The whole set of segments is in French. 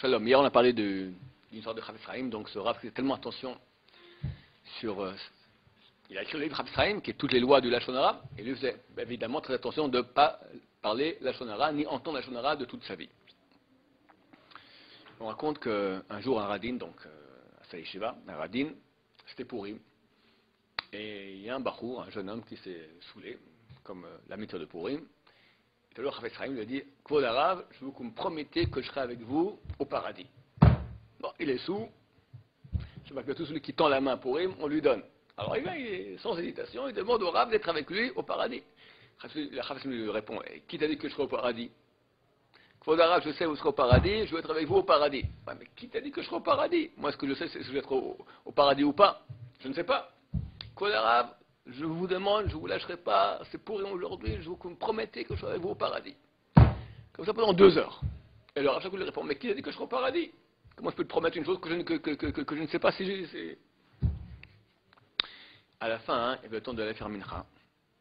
Shalom. Hier, on a parlé d'une sorte de Chafetz Chaim, donc ce Rav faisait tellement attention sur. Il a écrit le livre Chafetz Chaim, qui est toutes les lois du Lashon Hara, et lui faisait évidemment très attention de ne pas parler Lashon Hara, ni entendre Lashon Hara de toute sa vie. On raconte qu'un jour, un Radin, donc à sa yeshiva, un Radin, c'était Purim, et il y a un Bachour, un jeune homme qui s'est saoulé, comme la méthode de Purim. Et alors, Chafetz Chaim lui a dit, Kvod Harav, je veux que vous me promettez que je serai avec vous au paradis. Bon, il est saoul. Je sais pas que tout celui qui tend la main pour Purim, on lui donne. Alors il vient, sans hésitation, il demande au Rav d'être avec lui au paradis. La Chafetz Chaim lui répond, qui t'a dit que je serai au paradis? Kvod Harav, je sais où je serai au paradis, je veux être avec vous au paradis. Ouais, mais qui t'a dit que je serai au paradis? Moi, ce que je sais, c'est si je vais être au paradis ou pas. Je ne sais pas. Kvod Harav, je vous demande, je ne vous lâcherai pas, c'est pour aujourd'hui, je vous me promettez que je serai avec vous au paradis. Comme ça pendant 2 heures. Et alors à chaque fois il répond, mais qui a dit que je serai au paradis? Comment je peux te promettre une chose que je ne sais pas si j'ai... À la fin, il veut attendre de la faire mincha.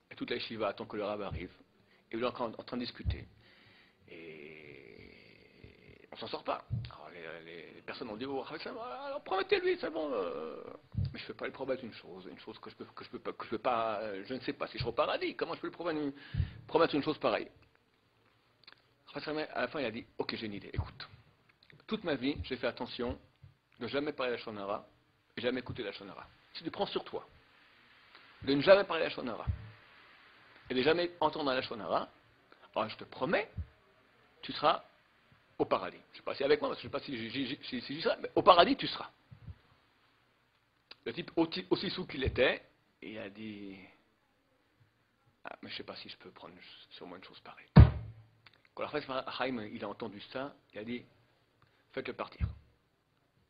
Et toute la yeshiva attend que le Rav arrive. Et il est en train de discuter. Et on s'en sort pas. Alors les personnes ont dit, oh, alors promettez-lui, c'est bon. Mais je ne peux pas lui promettre une chose que je peux pas, je ne sais pas si je serai au paradis. Comment je peux lui promettre une chose pareille? À la fin, il a dit, ok, j'ai une idée, écoute. Toute ma vie, j'ai fait attention de ne jamais parler la Lashon Hara et jamais écouter la Lashon Hara. Si tu prends sur toi de ne jamais parler la Lashon Hara et de jamais entendre la Lashon Hara, alors je te promets, tu seras au paradis. Je ne sais pas si avec moi, parce que je ne sais pas si j'y serai, mais au paradis, tu seras. Le type, aussi sous qu'il était, il a dit, mais je ne sais pas si je peux prendre sur moi une chose pareille. Quand la Chafetz Chaim il a entendu ça, il a dit, faites-le partir.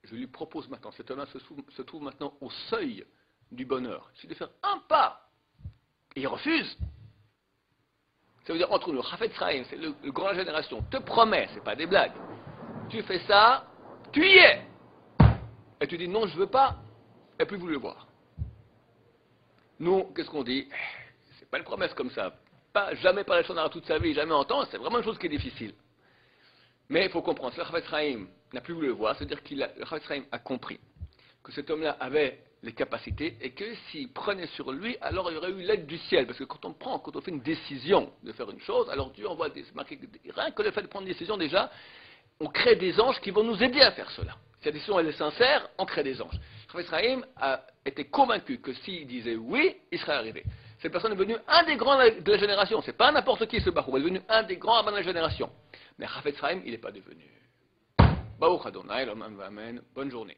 Je lui propose maintenant, cet homme-là se trouve maintenant au seuil du bonheur. Il suffit de faire un pas, et il refuse. Ça veut dire, entre nous, Chafetz Chaim, c'est le grand génération, te promet, c'est pas des blagues. Tu fais ça, tu y es. Et tu dis, non, je ne veux pas, et puis vous le voir. Nous, qu'est-ce qu'on dit? C'est pas une promesse comme ça. Jamais parler Lashon Hara toute sa vie, jamais entendre, c'est vraiment une chose qui est difficile. Mais il faut comprendre, si le Chafetz Chaim n'a plus voulu le voir, c'est-à-dire que le Chafetz Chaim a compris que cet homme-là avait les capacités et que s'il prenait sur lui, alors il y aurait eu l'aide du ciel. Parce que quand on fait une décision de faire une chose, alors Dieu envoie rien que le fait de prendre une décision déjà, on crée des anges qui vont nous aider à faire cela. Si la décision elle est sincère, on crée des anges. Le Chafetz Chaim a été convaincu que s'il disait oui, il serait arrivé. Cette personne est devenue un des grands de la génération. C'est pas n'importe qui ce Bachour. Il est devenu un des grands de la génération. Mais Chafetz Chaim, il n'est pas devenu. Baruch Adonai, l'homme, amen. Bonne journée.